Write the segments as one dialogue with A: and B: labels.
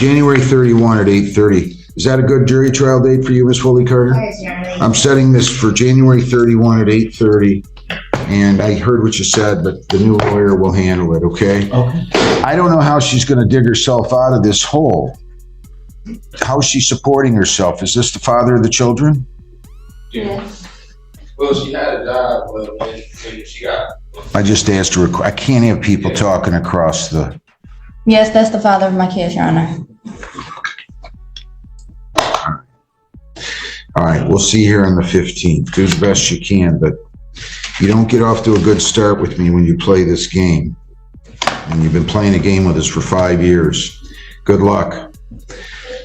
A: January 31 at 8:30. Is that a good jury trial date for you, Ms. Foley Carter? I'm setting this for January 31 at 8:30. And I heard what you said, but the new lawyer will handle it, okay?
B: Okay.
A: I don't know how she's going to dig herself out of this hole. How is she supporting herself? Is this the father of the children?
C: Yeah. Well, she had a job, but when she got...
A: I just asked her, I can't have people talking across the...
D: Yes, that's the father of my kids, Your Honor.
A: All right, we'll see you here on the 15th. Do the best you can, but you don't get off to a good start with me when you play this game. And you've been playing a game with us for 5 years. Good luck.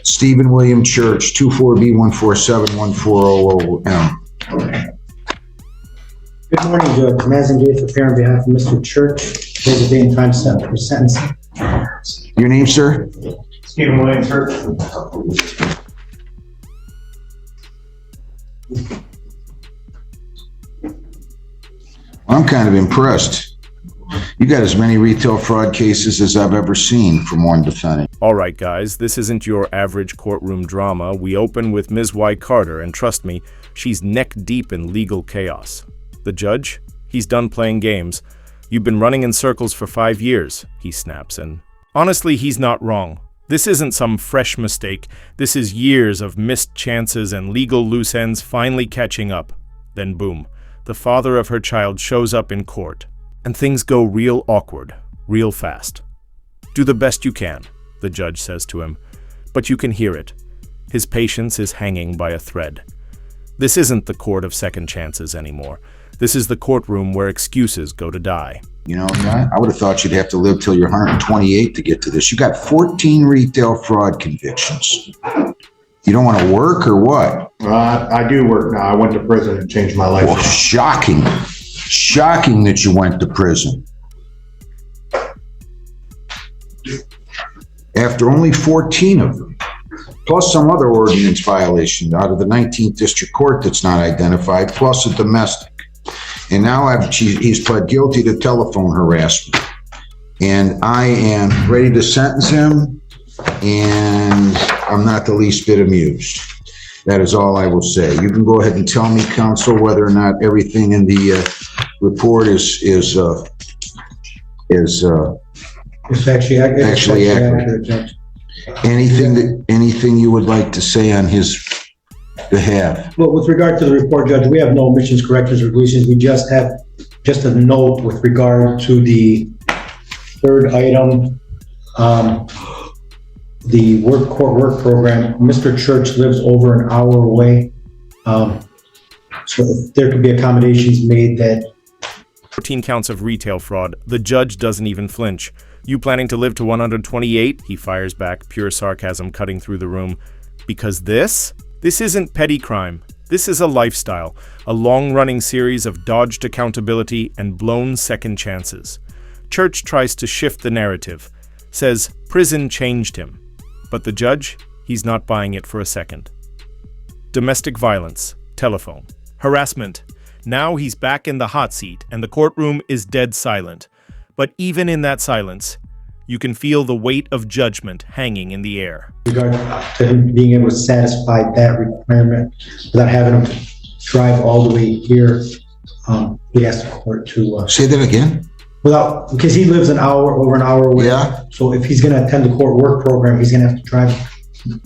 A: Stephen William Church, 24B147140M.
B: Good morning, Judge. Mazin Gates, appearing on behalf of Mr. Church. Here's the date and time set for sentencing.
A: Your name, sir?
B: Stephen William Church.
A: I'm kind of impressed. You got as many retail fraud cases as I've ever seen from one defendant.
E: All right, guys, this isn't your average courtroom drama. We open with Ms. Y. Carter, and trust me, she's neck deep in legal chaos. The judge? He's done playing games. You've been running in circles for 5 years, he snaps, and honestly, he's not wrong. This isn't some fresh mistake. This is years of missed chances and legal loose ends finally catching up. Then boom, the father of her child shows up in court, and things go real awkward, real fast. Do the best you can, the judge says to him, but you can hear it. His patience is hanging by a thread. This isn't the court of second chances anymore. This is the courtroom where excuses go to die.
A: You know, I would have thought you'd have to live till you're 128 to get to this. You got 14 retail fraud convictions. You don't want to work or what?
F: I do work now. I went to prison and changed my life.
A: Well, shocking. Shocking that you went to prison. After only 14 of them, plus some other ordinance violation out of the 19th District Court that's not identified, plus a domestic. And now he's pled guilty to telephone harassment. And I am ready to sentence him, and I'm not the least bit amused. That is all I will say. You can go ahead and tell me, counsel, whether or not everything in the report is
B: Actually accurate, Judge.
A: Anything you would like to say on his behalf?
B: Well, with regard to the report, Judge, we have no omissions, corrections, or deletions. We just have a note with regard to the third item, the court work program. Mr. Church lives over an hour away. So if there could be accommodations made that
E: 14 counts of retail fraud. The judge doesn't even flinch. You planning to live to 128? He fires back, pure sarcasm cutting through the room. Because this isn't petty crime. This is a lifestyle, a long-running series of dodged accountability and blown second chances. Church tries to shift the narrative, says prison changed him. But the judge, he's not buying it for a second. Domestic violence, telephone, harassment. Now he's back in the hot seat and the courtroom is dead silent. But even in that silence, you can feel the weight of judgment hanging in the air.
B: With regard to him being able to satisfy that requirement without having him drive all the way here, we asked the court to
A: Say that again?
B: because he lives over an hour away.
A: Yeah.
B: So if he's going to attend the court work program, he's going to have to drive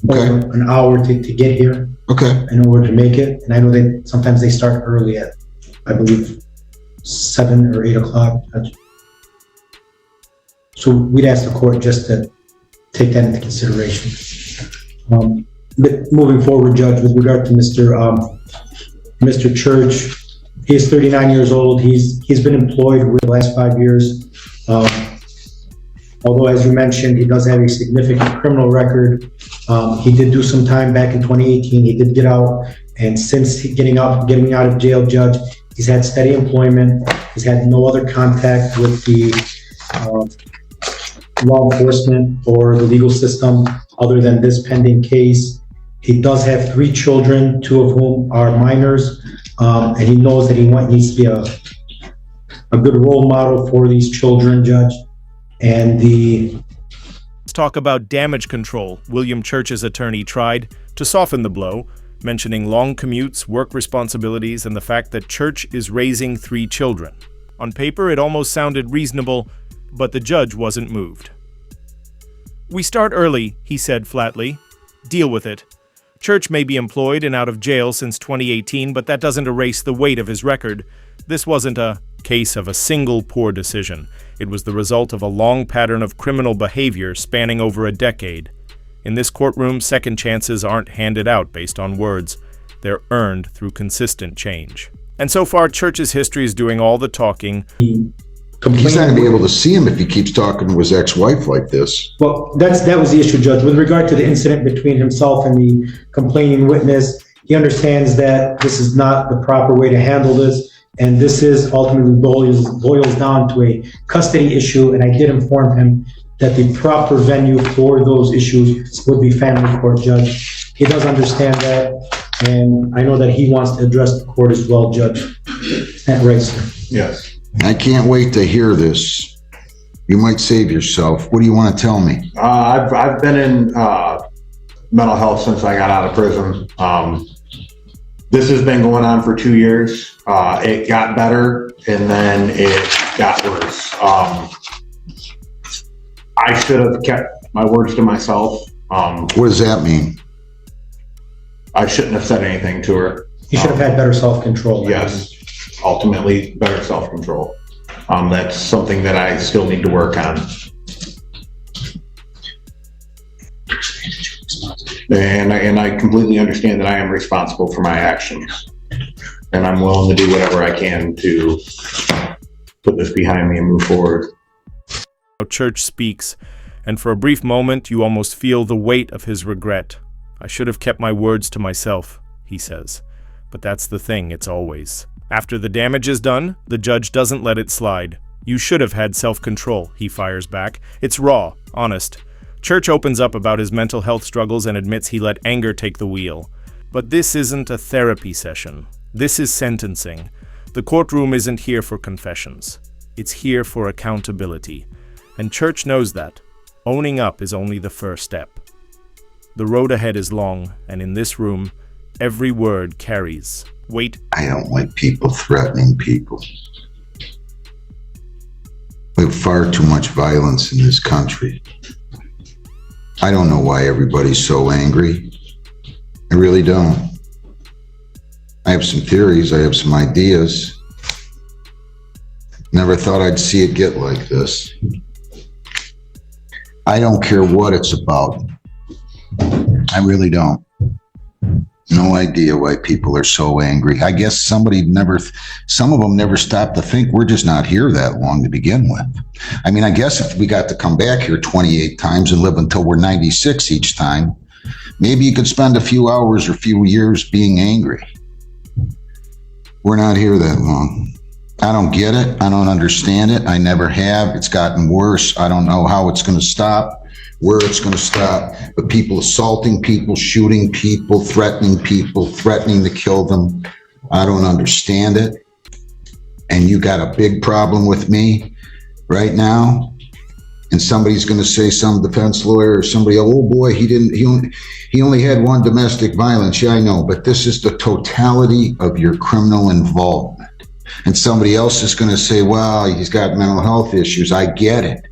B: over an hour to get here.
A: Okay.
B: In order to make it. And I know that sometimes they start early at, I believe, 7 or 8 o'clock. So we'd ask the court just to take that into consideration. But moving forward, Judge, with regard to Mr. Church, he is 39 years old. He's been employed for the last 5 years. Although, as you mentioned, he does have a significant criminal record. He did do some time back in 2018. He did get out, and since getting out of jail, Judge, he's had steady employment. He's had no other contact with the law enforcement or the legal system other than this pending case. He does have 3 children, 2 of whom are minors, and he knows that he needs to be a good role model for these children, Judge. And the
E: Let's talk about damage control. William Church's attorney tried to soften the blow, mentioning long commutes, work responsibilities, and the fact that Church is raising 3 children. On paper, it almost sounded reasonable, but the judge wasn't moved. "We start early," he said flatly. "Deal with it. Church may be employed and out of jail since 2018, but that doesn't erase the weight of his record. This wasn't a case of a single poor decision. It was the result of a long pattern of criminal behavior spanning over a decade. In this courtroom, second chances aren't handed out based on words. They're earned through consistent change." And so far, Church's history is doing all the talking.
A: He's not going to be able to see him if he keeps talking to his ex-wife like this.
B: Well, that was the issue, Judge. With regard to the incident between himself and the complaining witness, he understands that this is not the proper way to handle this, and this is ultimately boils down to a custody issue, and I did inform him that the proper venue for those issues would be family court, Judge. He does understand that, and I know that he wants to address the court as well, Judge. Is that right, sir?
F: Yes.
A: I can't wait to hear this. You might save yourself. What do you want to tell me?
F: I've been in mental health since I got out of prison. This has been going on for 2 years. It got better and then it got worse. I should have kept my words to myself.
A: What does that mean?
F: I shouldn't have said anything to her.
B: He should have had better self-control.
F: Yes, ultimately better self-control. That's something that I still need to work on. And I completely understand that I am responsible for my actions. And I'm willing to do whatever I can to put this behind me and move forward.
E: Church speaks, and for a brief moment you almost feel the weight of his regret. "I should have kept my words to myself," he says. But that's the thing, it's always. After the damage is done, the judge doesn't let it slide. "You should have had self-control," he fires back. It's raw, honest. Church opens up about his mental health struggles and admits he let anger take the wheel. But this isn't a therapy session. This is sentencing. The courtroom isn't here for confessions. It's here for accountability. And Church knows that. Owning up is only the first step. The road ahead is long, and in this room, every word carries weight.
A: I don't like people threatening people. We have far too much violence in this country. I don't know why everybody's so angry. I really don't. I have some theories, I have some ideas. Never thought I'd see it get like this. I don't care what it's about. I really don't. No idea why people are so angry. I guess some of them never stopped to think we're just not here that long to begin with. I mean, I guess if we got to come back here 28 times and live until we're 96 each time, maybe you could spend a few hours or few years being angry. We're not here that long. I don't get it. I don't understand it. I never have. It's gotten worse. I don't know how it's going to stop, where it's going to stop. But people assaulting people, shooting people, threatening to kill them. I don't understand it. And you got a big problem with me right now. And somebody's going to say, some defense lawyer or somebody, "Oh boy, he only had one domestic violence." Yeah, I know, but this is the totality of your criminal involvement. And somebody else is going to say, "Well, he's got mental health issues." I get it.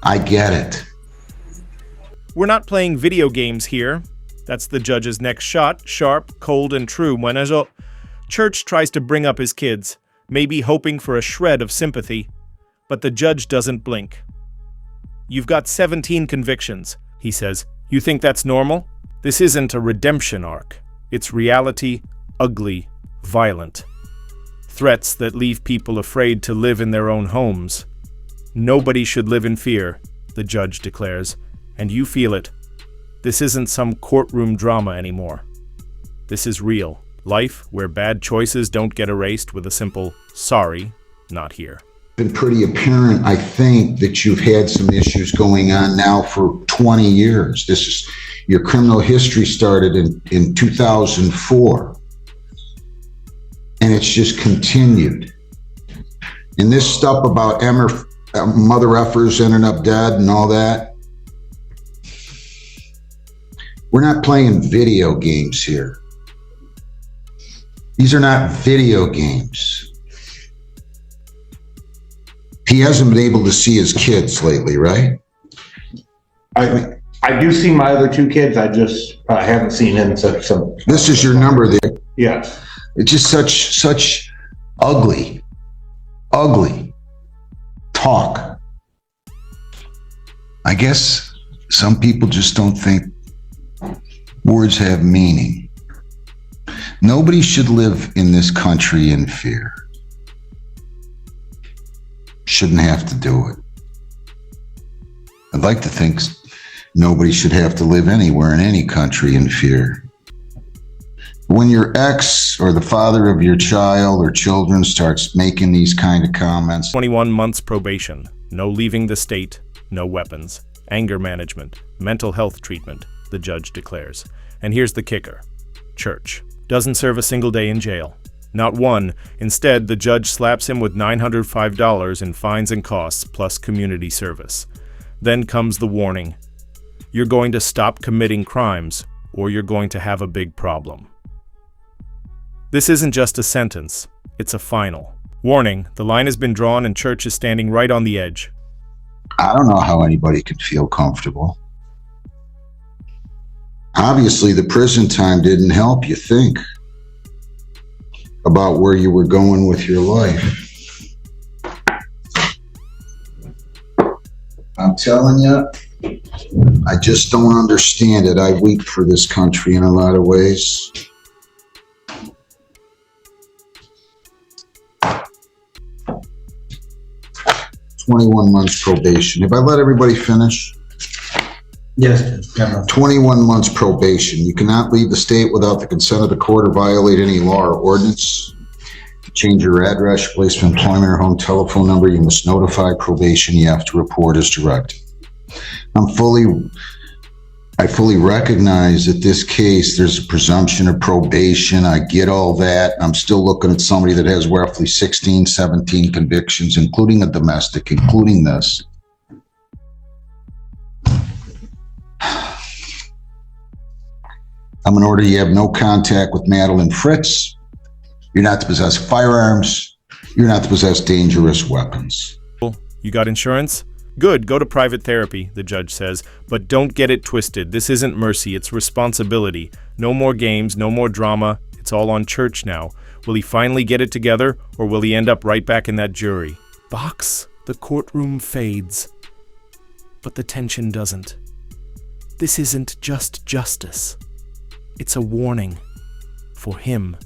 A: I get it.
E: We're not playing video games here. That's the judge's next shot, sharp, cold, and true. When Church tries to bring up his kids, maybe hoping for a shred of sympathy, but the judge doesn't blink. "You've got 17 convictions," he says. "You think that's normal? This isn't a redemption arc. It's reality, ugly, violent. Threats that leave people afraid to live in their own homes. Nobody should live in fear," the judge declares, "and you feel it. This isn't some courtroom drama anymore. This is real life where bad choices don't get erased with a simple, 'Sorry, not here.'"
A: Been pretty apparent, I think, that you've had some issues going on now for 20 years. Your criminal history started in 2004. And it's just continued. And this stuff about mother effers ending up dead and all that, We're not playing video games here. These are not video games. He hasn't been able to see his kids lately, right?
F: I do see my other two kids. I just haven't seen him since some.
A: This is your number there.
F: Yes.
A: It's just such ugly talk. I guess some people just don't think words have meaning. Nobody should live in this country in fear. Shouldn't have to do it. I'd like to think nobody should have to live anywhere in any country in fear. When your ex or the father of your child or children starts making these kind of comments,
E: 21 months probation, no leaving the state, no weapons, anger management, mental health treatment, the judge declares. And here's the kicker. Church. Doesn't serve a single day in jail. Not one. Instead, the judge slaps him with $905 in fines and costs plus community service. Then comes the warning. You're going to stop committing crimes, or you're going to have a big problem. This isn't just a sentence, it's a final. Warning, the line has been drawn and Church is standing right on the edge.
A: I don't know how anybody could feel comfortable. Obviously, the prison time didn't help you think about where you were going with your life. I'm telling you, I just don't understand it. I weep for this country in a lot of ways. "21 months probation." If I let everybody finish?
B: Yes, Judge. Yeah,
A: 21 months probation. You cannot leave the state without the consent of the court or violate any law or ordinance. To change your address, place of employment, or home telephone number, you must notify probation. You have to report as directed. I fully recognize that this case, there's a presumption of probation. I get all that. I'm still looking at somebody that has roughly 16, 17 convictions, including a domestic, including this. I'm going to order you have no contact with Madeline Fritz. You're not to possess firearms. You're not to possess dangerous weapons.
E: You got insurance? Good, go to private therapy, the judge says, but don't get it twisted. This isn't mercy, it's responsibility. No more games, no more drama. It's all on Church now. Will he finally get it together, or will he end up right back in that jury box? The courtroom fades, but the tension doesn't. This isn't just justice. It's a warning. For him.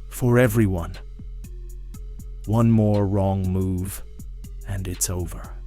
E: For everyone. One more wrong move, and it's over.